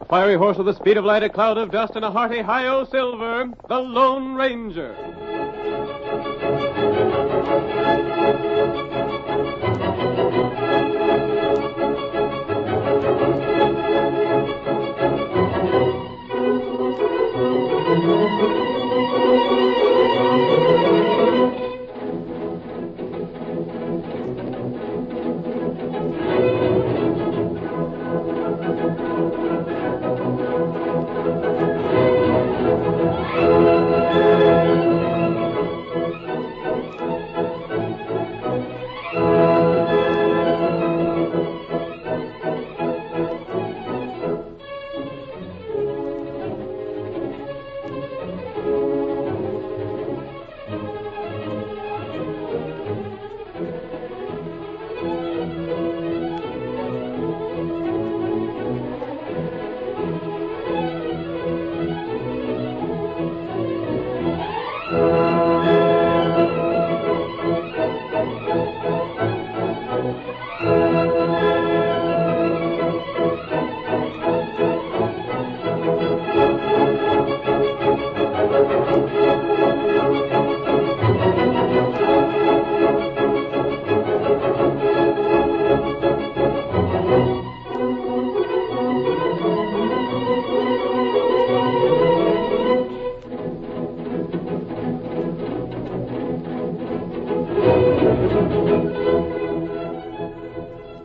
fiery horse with the speed of light, a cloud of dust, and a hearty hi-yo Silver, the Lone Ranger.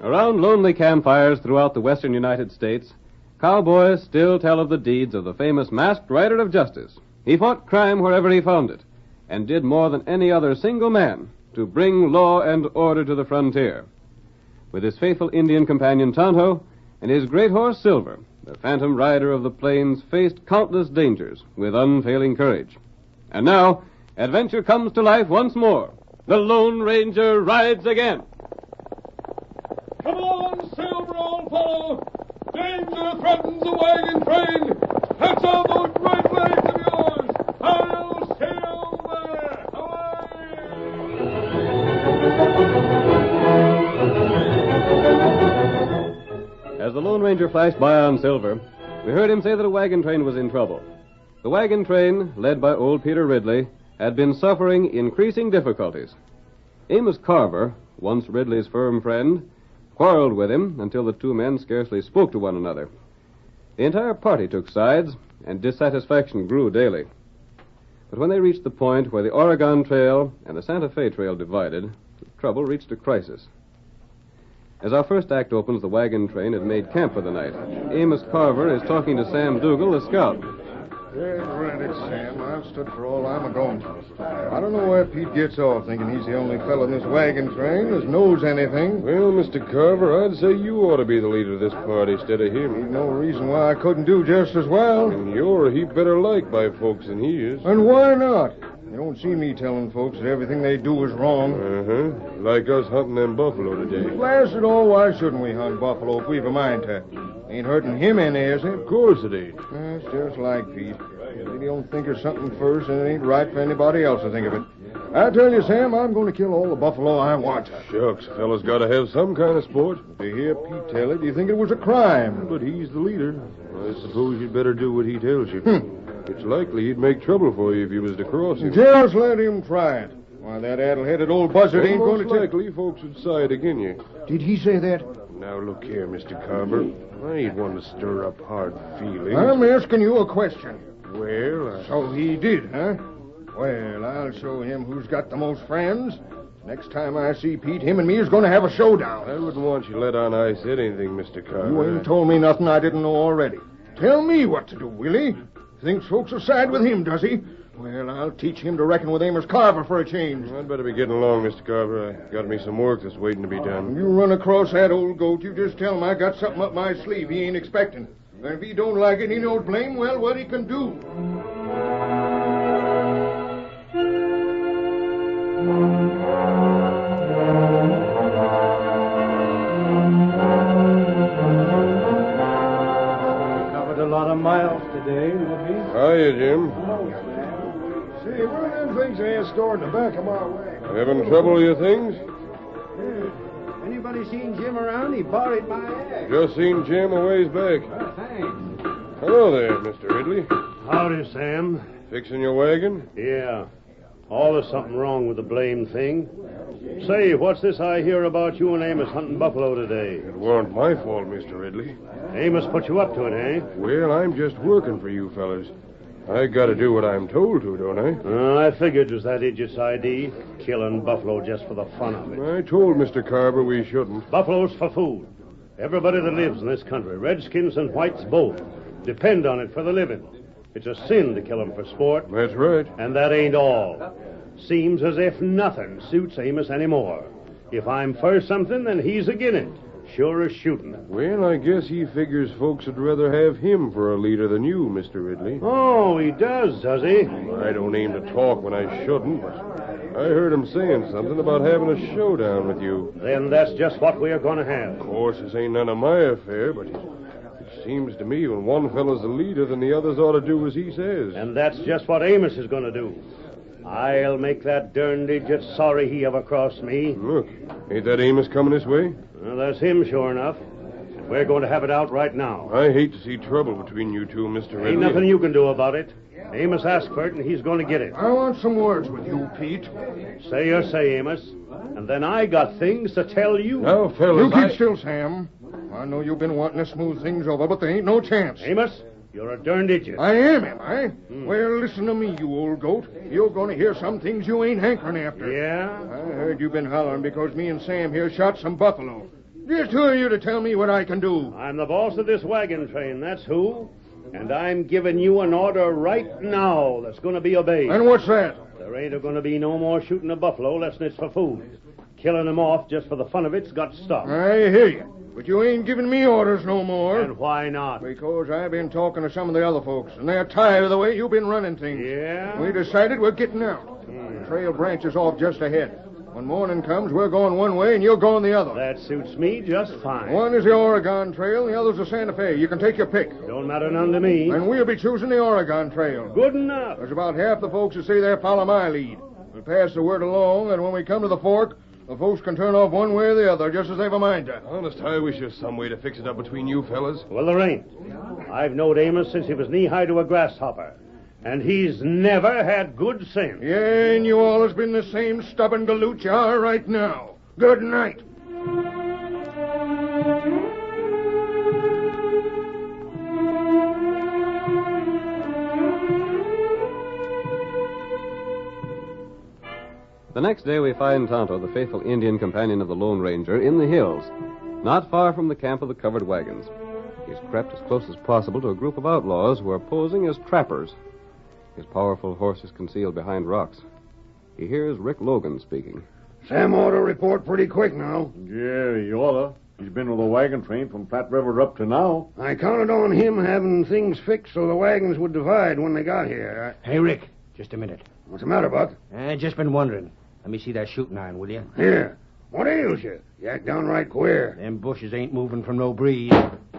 Around lonely campfires throughout the western United States, cowboys still tell of the deeds of the famous masked rider of justice. He fought crime wherever he found it, and did more than any other single man to bring law and order to the frontier. With his faithful Indian companion Tonto and his great horse Silver, the phantom rider of the plains faced countless dangers with unfailing courage. And now, adventure comes to life once more. The Lone Ranger rides again. Come on, Silver, old fellow! Danger threatens the wagon train! Catch on those right legs of yours! I'll Silver! Away! As the Lone Ranger flashed by on Silver, we heard him say that a wagon train was in trouble. The wagon train, led by old Peter Ridley, had been suffering increasing difficulties. Amos Carver, once Ridley's firm friend, quarreled with him until the two men scarcely spoke to one another. The entire party took sides, and dissatisfaction grew daily. But when they reached the point where the Oregon Trail and the Santa Fe Trail divided, the trouble reached a crisis. As our first act opens, the wagon train had made camp for the night. Amos Carver is talking to Sam Dougal, the scout. Yeah, granted, Sam. I've stood for all I'm a-going. I don't know where Pete gets off thinking he's the only fellow in this wagon train that knows anything. Well, Mr. Carver, I'd say you ought to be the leader of this party instead of him. Ain't no reason why I couldn't do just as well. And you're a heap better liked by folks than he is. And why not? You don't see me telling folks that everything they do is wrong. Uh-huh. Like us hunting them buffalo today. Blast it all, why shouldn't we hunt buffalo if we've a mind to? Ain't hurting him any, is it? Of course it ain't. That's just like Pete. If he don't think of something first, and it ain't right for anybody else to think of it. I tell you, Sam, I'm going to kill all the buffalo I want. Shucks, fella's got to have some kind of sport. To hear Pete tell it, you think it was a crime. But he's the leader. I suppose you'd better do what he tells you. It's likely he'd make trouble for you if you was to cross him. Just let him try it. Why, that addle-headed old buzzard ain't going to Most likely folks would side again you. Did he say that? Now, look here, Mr. Carver. I ain't one to stir up hard feelings. I'm asking you a question. Well, So he did, huh? Well, I'll show him who's got the most friends. Next time I see Pete, him and me is going to have a showdown. I wouldn't want you to let on I said anything, Mr. Carver. You ain't told me nothing I didn't know already. Tell me what to do, will he? Thinks folks will side with him, does he? Well, I'll teach him to reckon with Amos Carver for a change. I'd better be getting along, Mr. Carver. I got me some work that's waiting to be done. You run across that old goat, you just tell him I got something up my sleeve he ain't expecting. And if he don't like it, he knows blame well what he can do. Covered a lot of miles today, maybe. Hiya, Jim. Say, what are them things they had stored in the back of my wagon? Having trouble with your things? Anybody seen Jim around? He borrowed my axe. Just seen Jim a ways back. Thanks. Hello there, Mr. Ridley. Howdy, Sam. Fixing your wagon? Yeah. Always something wrong with the blame thing. Say, what's this I hear about you and Amos hunting buffalo today? It weren't my fault, Mr. Ridley. Amos put you up to it, eh? Well, I'm just working for you fellas. I gotta do what I'm told to, don't I? I figured it was that idiot's idea. Killing buffalo just for the fun of it. I told Mr. Carver we shouldn't. Buffalo's for food. Everybody that lives in this country, redskins and whites both, depend on it for the living. It's a sin to kill 'em for sport. That's right. And that ain't all. Seems as if nothing suits Amos anymore. If I'm for something, then he's agin it. Sure as shooting. Well, I guess he figures folks would rather have him for a leader than you, Mr. Ridley. Oh, he does he? I don't aim to talk when I shouldn't, but I heard him saying something about having a showdown with you. Then that's just what we're going to have. Of course, this ain't none of my affair, but it seems to me when one fellow's the leader, then the others ought to do as he says. And that's just what Amos is going to do. I'll make that darned idiot sorry he ever crossed me. Look, ain't that Amos coming this way? Well, that's him, sure enough. And we're going to have it out right now. I hate to see trouble between you two, Mr. Ridley. Ain't nothing you can do about it. Amos asked for it, and he's going to get it. I want some words with you, Pete. Say your say, Amos. And then I got things to tell you. Now, fellas, You keep still, Sam. I know you've been wanting to smooth things over, but there ain't no chance. Amos, you're a darned idiot. I am I? Well, listen to me, you old goat. You're going to hear some things you ain't hankering after. Yeah? I heard you've been hollering because me and Sam here shot some buffalo. Just who are you to tell me what I can do? I'm the boss of this wagon train, that's who. And I'm giving you an order right now that's going to be obeyed. And what's that? There ain't going to be no more shooting of buffalo less than it's for food. Killing them off just for the fun of it's got to stop. I hear you. But you ain't giving me orders no more. And why not? Because I've been talking to some of the other folks, and they're tired of the way you've been running things. Yeah? We decided we're getting out. The trail branches off just ahead. When morning comes, we're going one way, and you're going the other. That suits me just fine. One is the Oregon Trail, and the other's the Santa Fe. You can take your pick. Don't matter none to me. And we'll be choosing the Oregon Trail. Good enough. There's about half the folks that say they follow my lead. We'll pass the word along, and when we come to the fork, the folks can turn off one way or the other, just as they've a mind to. Honest, I wish there's some way to fix it up between you fellas. Well, there ain't. I've knowed Amos since he was knee-high to a grasshopper. And he's never had good sense. Yeah, and you all has been the same stubborn galoot you are right now. Good night. The next day we find Tonto, the faithful Indian companion of the Lone Ranger, in the hills, not far from the camp of the covered wagons. He's crept as close as possible to a group of outlaws who are posing as trappers. His powerful horse is concealed behind rocks. He hears Rick Logan speaking. Sam ought to report pretty quick now. Yeah, he oughta. He's been with the wagon train from Platte River up to now. I counted on him having things fixed so the wagons would divide when they got here. Hey, Rick, just a minute. What's the matter, Buck? I just been wondering. Let me see that shooting iron, will you? Here. What ails you? You act downright queer. Them bushes ain't moving from no breeze.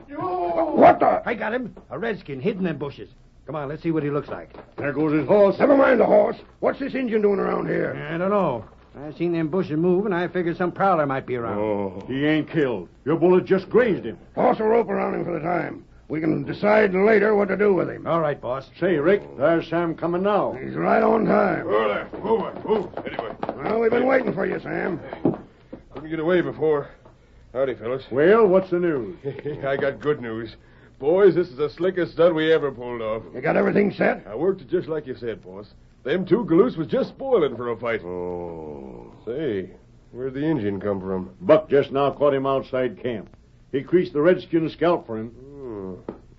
What the? I got him. A redskin hidden in them bushes. Come on, let's see what he looks like. There goes his horse. Never mind the horse. What's this Injun doing around here? I don't know. I seen them bushes move, and I figured some prowler might be around. Oh, he ain't killed. Your bullet just grazed him. Toss a rope around him for the time. We can decide later what to do with him. All right, boss. Say, Rick, there's Sam coming now. He's right on time. Oh, there. Move. Anyway. Well, we've been waiting for you, Sam. Couldn't get away before. Howdy, fellas. Well, what's the news? I got good news. Boys, this is the slickest stunt we ever pulled off. You got everything set? I worked it just like you said, boss. Them two galoots was just spoiling for a fight. Oh. Say, where'd the Indian come from? Buck just now caught him outside camp. He creased the redskin's scalp for him.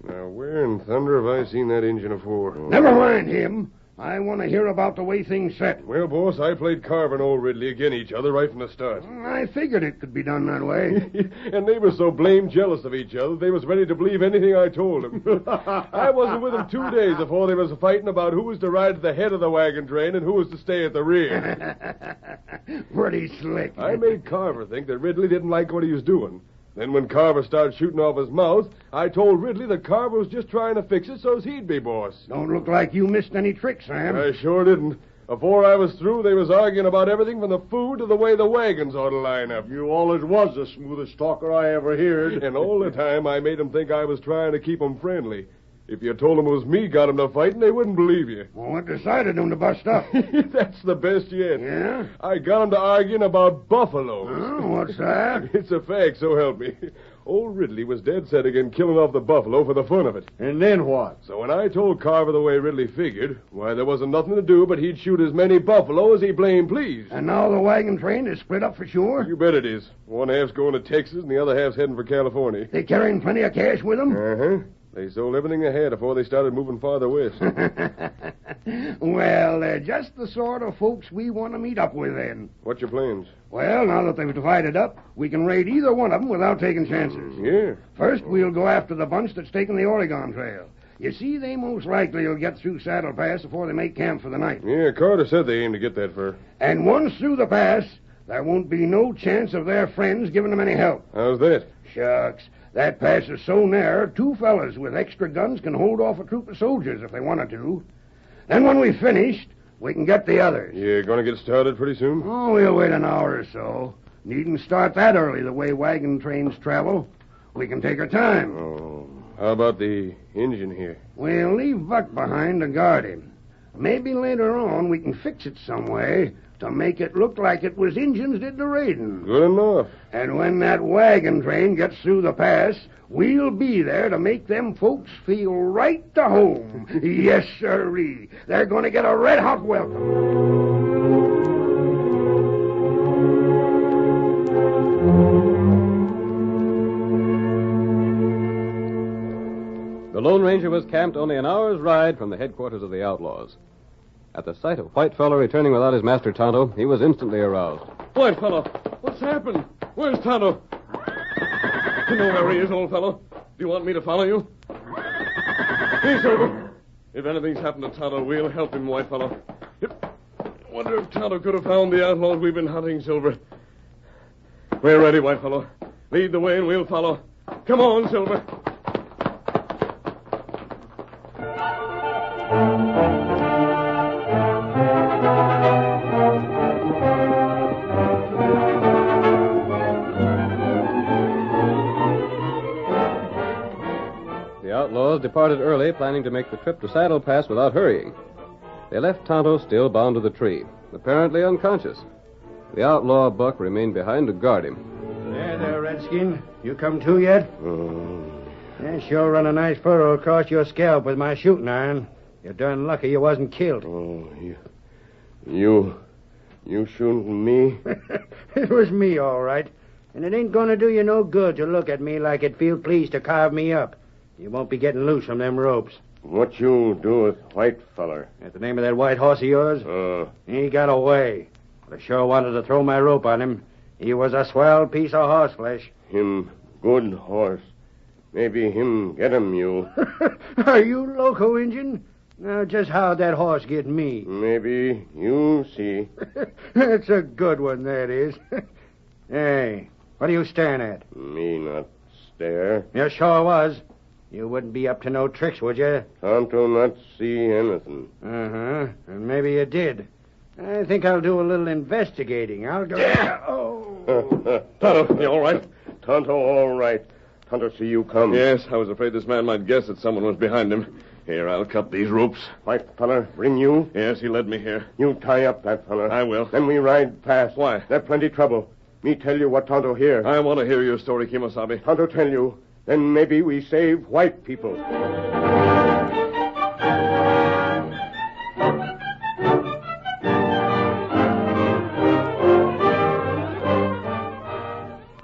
Now, where in thunder have I seen that Indian afore? Never mind him. I want to hear about the way things set. Well, boss, I played Carver and old Ridley again each other right from the start. I figured it could be done that way. And they were so blamed jealous of each other, they was ready to believe anything I told them. I wasn't with them 2 days before they was fighting about who was to ride to the head of the wagon train and who was to stay at the rear. Pretty slick. I made Carver think that Ridley didn't like what he was doing. Then when Carver started shooting off his mouth, I told Ridley that Carver was just trying to fix it so's he'd be boss. Don't look like you missed any tricks, Sam. I sure didn't. Before I was through, they was arguing about everything from the food to the way the wagons ought to line up. You always was the smoothest talker I ever heard. And all the time, I made 'em think I was trying to keep 'em friendly. If you told them it was me got him to fighting, they wouldn't believe you. Well, what decided him to bust up? That's the best yet. Yeah? I got him to arguing about buffaloes. Oh, what's that? It's a fact, so help me. Old Ridley was dead set against killing off the buffalo for the fun of it. And then what? So when I told Carver the way Ridley figured, why, there wasn't nothing to do but he'd shoot as many buffalo as he blamed pleased. And now the wagon train is split up for sure? You bet it is. One half's going to Texas and the other half's heading for California. They carrying plenty of cash with them? Uh-huh. They sold everything they had before they started moving farther west. Well, they're just the sort of folks we want to meet up with then. What's your plans? Well, now that they've divided up, we can raid either one of them without taking chances. Yeah. First, we'll go after the bunch that's taking the Oregon Trail. You see, they most likely will get through Saddle Pass before they make camp for the night. Yeah, Carter said they aim to get that far. And once through the pass, there won't be no chance of their friends giving them any help. How's that? Shucks. That pass is so narrow, two fellas with extra guns can hold off a troop of soldiers if they wanted to. Then when we've finished, we can get the others. You gonna get started pretty soon? Oh, we'll wait an hour or so. Needn't start that early the way wagon trains travel. We can take our time. Oh. How about the engine here? We'll leave Buck behind to guard him. Maybe later on we can fix it some way to make it look like it was Injuns did the raiding. Good enough. And when that wagon train gets through the pass, we'll be there to make them folks feel right to home. Yes, sirree. They're going to get a red-hot welcome. The Lone Ranger was camped only an hour's ride from the headquarters of the outlaws. At the sight of Whitefellow returning without his master Tonto, he was instantly aroused. Whitefellow, what's happened? Where's Tonto? You know where he is, old fellow. Do you want me to follow you? Hey, Silver. If anything's happened to Tonto, we'll help him, Whitefellow. Wonder if Tonto could have found the outlaws we've been hunting, Silver. We're ready, Whitefellow. Lead the way and we'll follow. Come on, Silver. The outlaws departed early, planning to make the trip to Saddle Pass without hurrying. They left Tonto still bound to the tree, apparently unconscious. The outlaw Buck remained behind to guard him. There, Redskin. You come to yet? I sure run a nice furrow across your scalp with my shooting iron. You're darn lucky you wasn't killed. Oh, you shooting me? It was me, all right. And it ain't going to do you no good to look at me like it feel pleased to carve me up. You won't be getting loose from them ropes. What you do with white feller? At the name of that white horse of yours? He got away. But I sure wanted to throw my rope on him. He was a swell piece of horseflesh. Him good horse. Maybe him get him, you. Are you loco, Injun? Now, just how'd that horse get me? Maybe you see. That's a good one, that is. Hey, what are you staring at? Me not stare. You sure was. You wouldn't be up to no tricks, would you? Tonto not see anything. Uh-huh. And maybe you did. I think I'll do a little investigating. I'll go... Oh! Tonto, you all right? Tonto all right. Tonto see you come. Yes, I was afraid this man might guess that someone was behind him. Here, I'll cut these ropes. White feller, bring you. Yes, he led me here. You tie up that feller. I will. Then we ride past. Why? There's plenty trouble. Me tell you what Tonto hear. I want to hear your story, Kimosabe. Tonto tell you. Then maybe we save white people.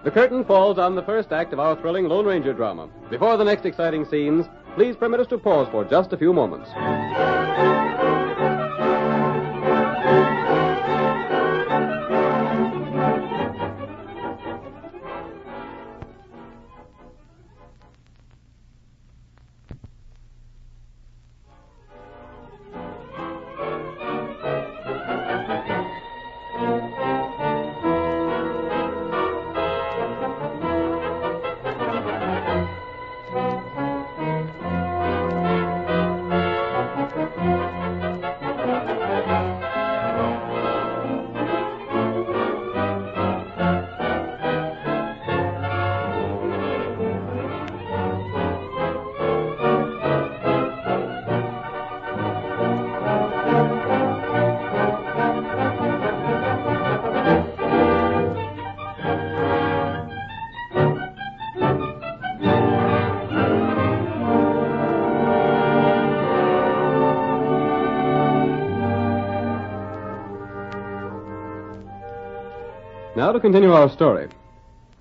The curtain falls on the first act of our thrilling Lone Ranger drama. Before the next exciting scenes, please permit us to pause for just a few moments. Now to continue our story.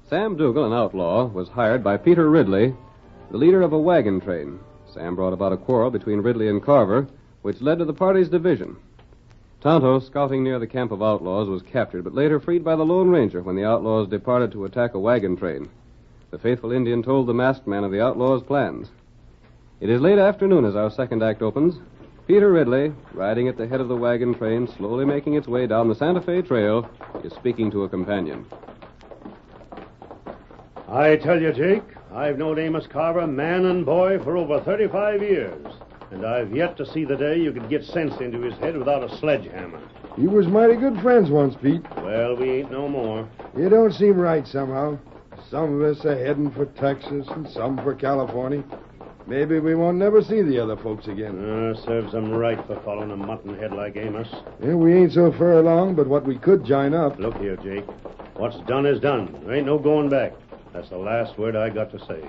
Sam Dougal, an outlaw, was hired by Peter Ridley, the leader of a wagon train. Sam brought about a quarrel between Ridley and Carver, which led to the party's division. Tonto, scouting near the camp of outlaws, was captured, but later freed by the Lone Ranger when the outlaws departed to attack a wagon train. The faithful Indian told the masked man of the outlaws' plans. It is late afternoon as our second act opens. Peter Ridley, riding at the head of the wagon train, slowly making its way down the Santa Fe Trail, is speaking to a companion. I tell you, Jake, I've known Amos Carver, man and boy, for over 35 years. And I've yet to see the day you could get sense into his head without a sledgehammer. You was mighty good friends once, Pete. Well, we ain't no more. You don't seem right somehow. Some of us are heading for Texas and some for California. Maybe we won't never see the other folks again. Serves them right for following a muttonhead like Amos. Yeah, we ain't so far along, but what we could join up. Look here, Jake. What's done is done. There ain't no going back. That's the last word I got to say.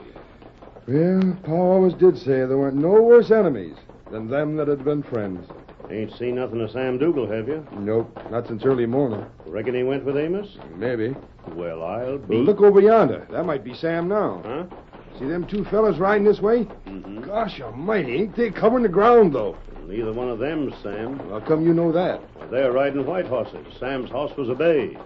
Well, Pa always did say there weren't no worse enemies than them that had been friends. Ain't seen nothing of Sam Dougal, have you? Nope, not since early morning. Reckon he went with Amos? Maybe. Well, I'll be... Well, look over yonder. That might be Sam now. Huh? See them two fellas riding this way? Mm-hmm. Gosh almighty, ain't they covering the ground, though? Neither one of them's Sam. How come you know that? Well, they're riding white horses. Sam's horse was a bay.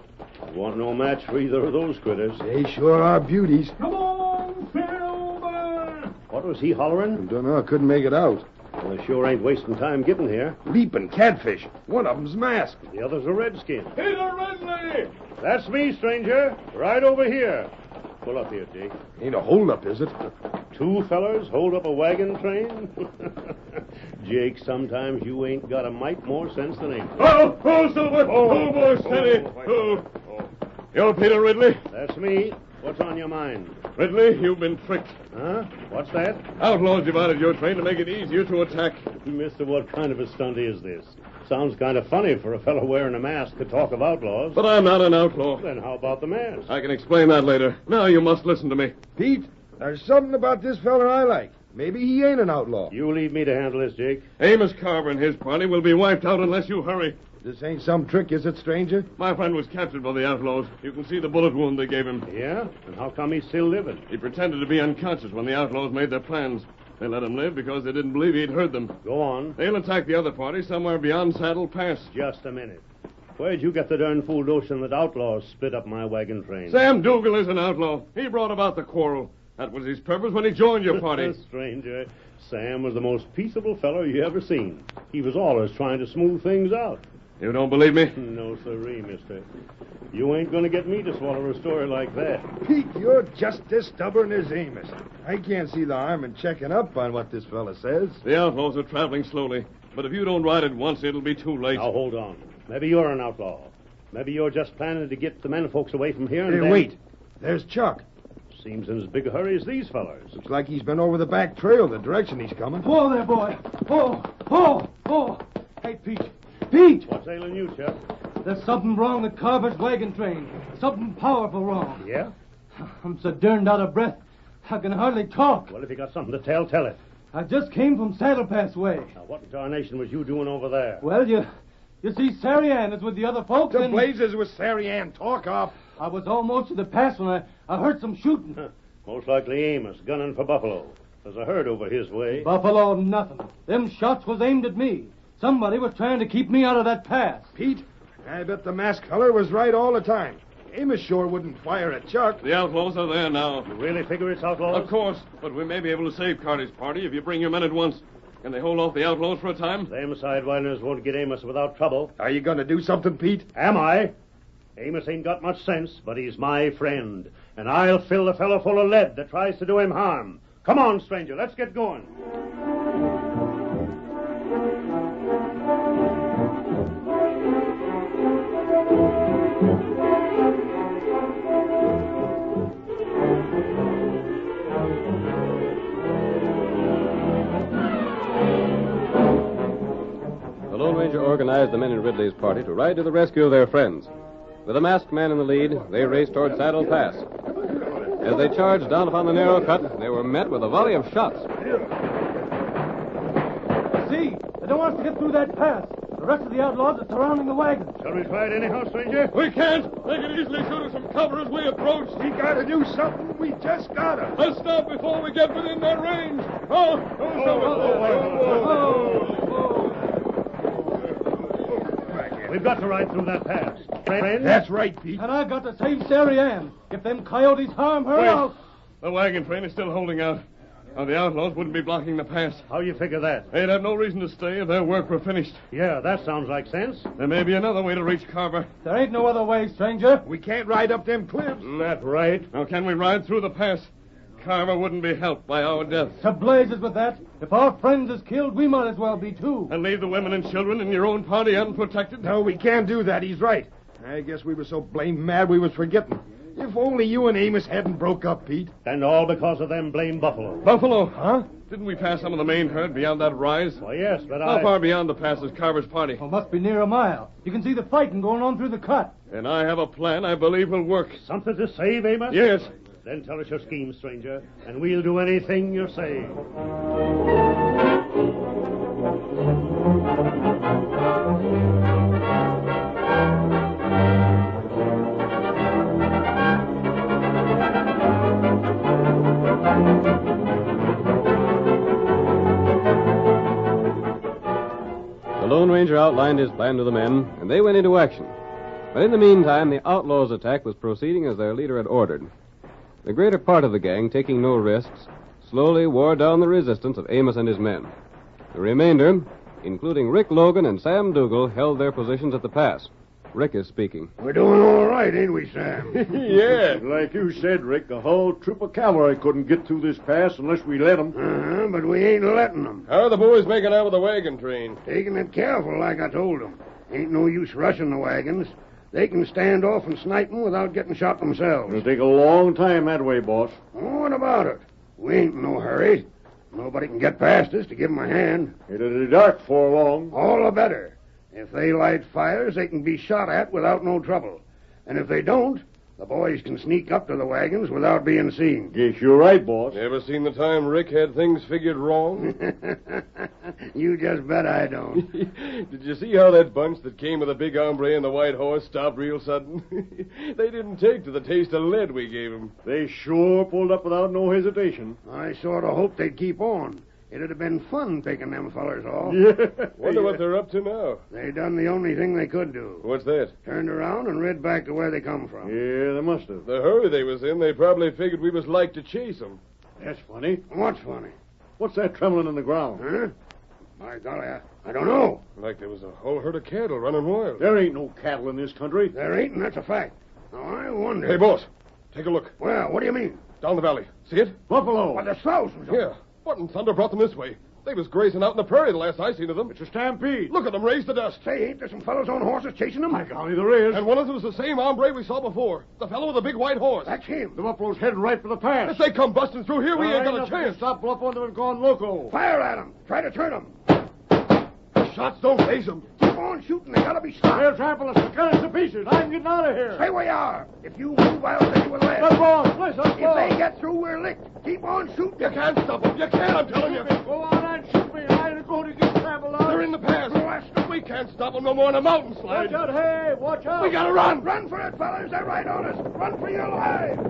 You want no match for either of those critters. They sure are beauties. Come on, Silver! What was he hollering? I don't know, I couldn't make it out. Well, they sure ain't wasting time getting here. Leaping catfish. One of them's masked. The other's a redskin. Peter Ridley! That's me, stranger. Right over here. Pull up here, Jake. Ain't a holdup, is it? Two fellers hold up a wagon train? Jake, sometimes you ain't got a mite more sense than Amos. Oh, Silver! Oh, boy, steady! Oh. You're Peter Ridley? That's me. What's on your mind? Ridley, you've been tricked. Huh? What's that? Outlaws divided your train to make it easier to attack. Mister, what kind of a stunt is this? Sounds kind of funny for a fellow wearing a mask to talk of outlaws. But I'm not an outlaw. Then how about the mask? I can explain that later. Now you must listen to me. Pete, there's something about this fella I like. Maybe he ain't an outlaw. You leave me to handle this, Jake. Amos Carver and his party will be wiped out unless you hurry. This ain't some trick, is it, stranger? My friend was captured by the outlaws. You can see the bullet wound they gave him. Yeah? And how come he's still living? He pretended to be unconscious when the outlaws made their plans. They let him live because they didn't believe he'd heard them. Go on. They'll attack the other party somewhere beyond Saddle Pass. Just a minute. Where'd you get the darn fool notion that outlaws split up my wagon train? Sam Dougal is an outlaw. He brought about the quarrel. That was his purpose when he joined your party. Stranger, Sam was the most peaceable fellow you ever seen. He was always trying to smooth things out. You don't believe me? No, sirree, mister. You ain't going to get me to swallow a story like that. Pete, you're just as stubborn as Amos. I can't see the harm in checking up on what this fella says. The outlaws are traveling slowly. But if you don't ride at once, it'll be too late. Now, hold on. Maybe you're an outlaw. Maybe you're just planning to get the men folks away from here and Hey, then... wait. There's Chuck. Seems in as big a hurry as these fellers. Looks like he's been over the back trail, the direction he's coming. Whoa there, boy. Oh. Hey, Pete. Pete! What's ailing you, Chuck? There's something wrong with Carver's wagon train. Something powerful wrong. Yeah? I'm so darned out of breath, I can hardly talk. Well, if you got something to tell, tell it. I just came from Saddle Pass way. Now, what in tarnation was you doing over there? Well, you see, Sarianne is with the other folks, The and blazes with Sarianne. Talk up. I was almost to the pass when I heard some shooting. Most likely Amos, gunning for Buffalo. There's a herd over his way. Buffalo, nothing. Them shots was aimed at me. Somebody was trying to keep me out of that pass. Pete, I bet the masked feller was right all the time. Amos sure wouldn't fire at Chuck. The outlaws are there now. You really figure it's outlaws? Of course, but we may be able to save Carter's party if you bring your men at once. Can they hold off the outlaws for a time? Them sidewinders won't get Amos without trouble. Are you going to do something, Pete? Am I? Amos ain't got much sense, but he's my friend. And I'll fill the fellow full of lead that tries to do him harm. Come on, stranger, let's get going. The Lone Ranger organized the men in Ridley's party to ride to the rescue of their friends. With a masked man in the lead, they raced toward Saddle Pass. As they charged down upon the narrow cut, they were met with a volley of shots. See, they don't want us to get through that pass. They're The rest of the outlaws are surrounding the wagon. Shall we try it anyhow, stranger? We can't. They can easily shoot us from cover as we approach. We gotta do something. We just gotta. Let's stop before we get within their range. Oh, We've got to ride through that pass. Friends? That's right, Pete. And I've got to save Sari Ann. If them coyotes harm her, Wait. I'll... The wagon train is still holding out. Now, the outlaws wouldn't be blocking the pass. How you figure that? They'd have no reason to stay if their work were finished. Yeah, that sounds like sense. There may be another way to reach Carver. There ain't no other way, stranger. We can't ride up them cliffs. That's right. Now, can we ride through the pass? Carver wouldn't be helped by our death. To blazes with that. If our friends is killed, we might as well be too. And leave the women and children in your own party unprotected? No, we can't do that. He's right. I guess we were so blamed mad we was forgetting. If only you and Amos hadn't broke up, Pete. And all because of them blamed buffalo. Buffalo? Huh? Didn't we pass some of the main herd beyond that rise? Why, yes, but How far beyond the pass is Carver's party? Well, must be near a mile. You can see the fighting going on through the cut. And I have a plan I believe will work. Something to save, Amos? Yes. Then tell us your scheme, stranger, and we'll do anything you say. The Lone Ranger outlined his plan to the men, and they went into action. But in the meantime, the outlaws' attack was proceeding as their leader had ordered. The greater part of the gang, taking no risks, slowly wore down the resistance of Amos and his men. The remainder, including Rick Logan and Sam Dougal, held their positions at the pass. Rick is speaking. We're doing all right, ain't we, Sam? Yeah. Like you said, Rick, a whole troop of cavalry couldn't get through this pass unless we let them. But we ain't letting them. How are the boys making out with the wagon train? Taking it careful, like I told them. Ain't no use rushing the wagons. They can stand off and snipe them without getting shot themselves. It'll take a long time that way, boss. Oh, what about it? We ain't in no hurry. Nobody can get past us to give 'em a hand. It'll be dark for long. All the better. If they light fires, they can be shot at without no trouble. And if they don't, the boys can sneak up to the wagons without being seen. Guess you're right, boss. Ever seen the time Rick had things figured wrong? You just bet I don't. Did you see how that bunch that came with the big hombre and the white horse stopped real sudden? They didn't take to the taste of lead we gave them. They sure pulled up without no hesitation. I sort of hoped they'd keep on. It'd have been fun picking them fellers off. Wonder what they're up to now. They done the only thing they could do. What's that? Turned around and rid back to where they come from. Yeah, they must have. The hurry they was in, they probably figured we was like to chase them. That's funny. What's funny? What's that trembling in the ground? Huh? My golly, I don't know. Like there was a whole herd of cattle running wild. There ain't no cattle in this country. There ain't, and that's a fact. Now, I wonder... Hey, boss, take a look. Well, what do you mean? Down the valley. See it? Buffalo. Why, there's thousands of them. Yeah. What in thunder brought them this way? They was grazing out in the prairie the last I seen of them. It's a stampede. Look at them raise the dust. Say, ain't there some fellows on horses chasing them? My golly, there is. And one of them's the same hombre we saw before. The fellow with the big white horse. That's him. The buffalo's heading right for the pass. If they come busting through here, we ain't got a chance. Stop Buffalo and gone loco. Fire at them. Try to turn them. Shots don't phase them. Keep on shooting. They gotta be stopped. They'll trample us. Cut us to pieces. I'm getting out of here. Stay where you are. If you move, I'll hit you with lead. Let's boss. Listen, If they get through, we're licked. Keep on shooting. You can't stop them. You can't, I'm telling you. Go on and shoot me. I ain't going to get trampled out. They're in the pass. We can't stop them no more than a mountain slide. Watch out, hey, watch out. We gotta run. Run for it, fellas. They're right on us. Run for your lives.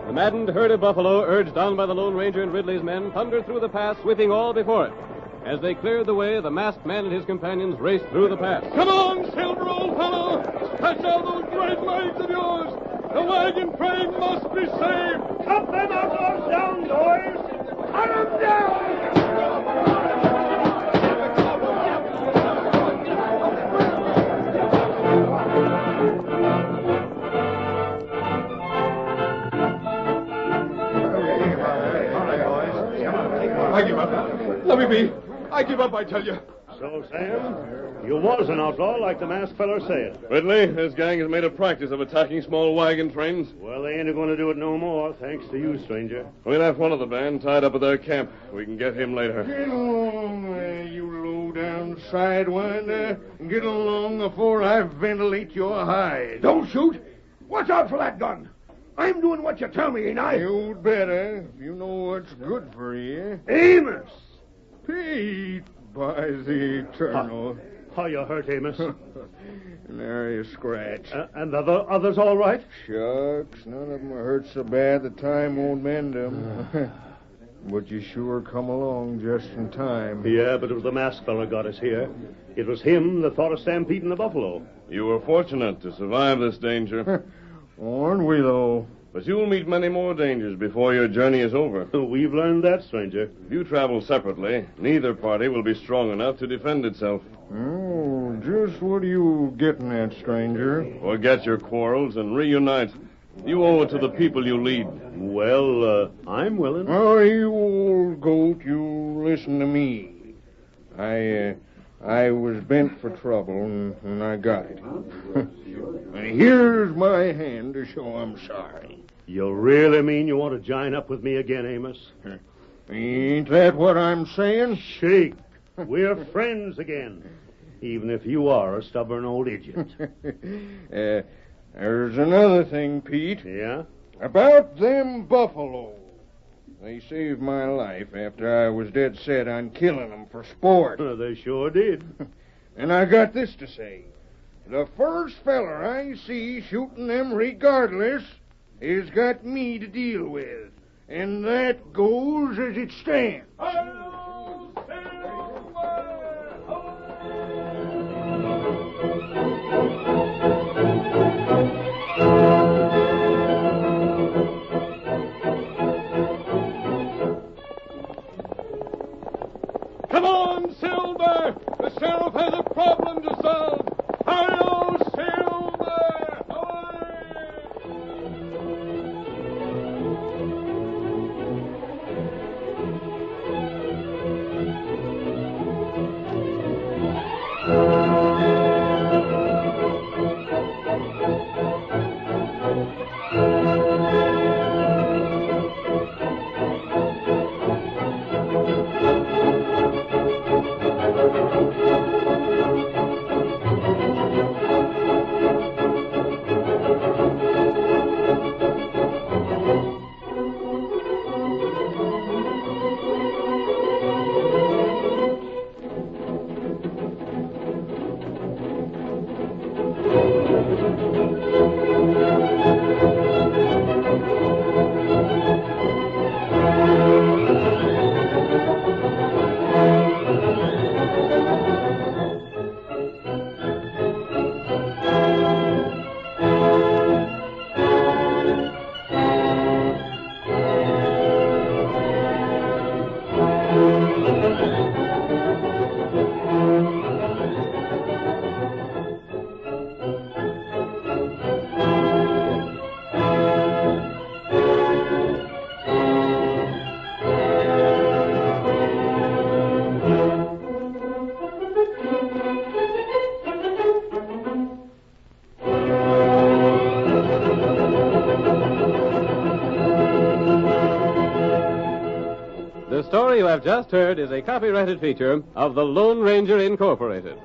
The maddened herd of buffalo, urged on by the Lone Ranger and Ridley's men, thundered through the pass, sweeping all before it. As they cleared the way, the masked man and his companions raced through the pass. Come on, Silver, old fellow! Stretch out those great legs of yours! The wagon train must be saved! Cut them outlaws down, boys! Cut them down! I give up. Let me be. I give up, I tell you. So, Sam, you was an outlaw like the masked feller said. Ridley, this gang has made a practice of attacking small wagon trains. Well, they ain't going to do it no more, thanks to you, stranger. We left one of the band tied up at their camp. We can get him later. Get along there, you low-down sidewinder. Get along before I ventilate your hide. Don't shoot. Watch out for that gun. I'm doing what you tell me, ain't I? You'd better, if you know what's good for you. Amos! Pete, by the eternal. How you hurt, Amos? Nary a scratch. And the others all right? Shucks, none of them hurt so bad the time won't mend them. But you sure come along just in time. Yeah, but it was the masked fella got us here. It was him that thought of stampeding the buffalo. You were fortunate to survive this danger. Aren't we, though? But you'll meet many more dangers before your journey is over. We've learned that, stranger. If you travel separately, neither party will be strong enough to defend itself. Oh, just what are you getting at, stranger? Forget your quarrels and reunite. You owe it to the people you lead. Well, I'm willing. Oh, you old goat, you listen to me. I was bent for trouble, and I got it. And here's my hand to show I'm sorry. You really mean you want to join up with me again, Amos? Ain't that what I'm saying? Shake. We're friends again, even if you are a stubborn old idiot. There's another thing, Pete. Yeah? About them buffalo. They saved my life after I was dead set on killing them for sport. They sure did. And I got this to say. The first feller I see shooting them regardless has got me to deal with. And that goes as it stands. Come on, Silver! The sheriff has a problem to solve! Hi-yo, Silver! The story you have just heard is a copyrighted feature of the Lone Ranger Incorporated.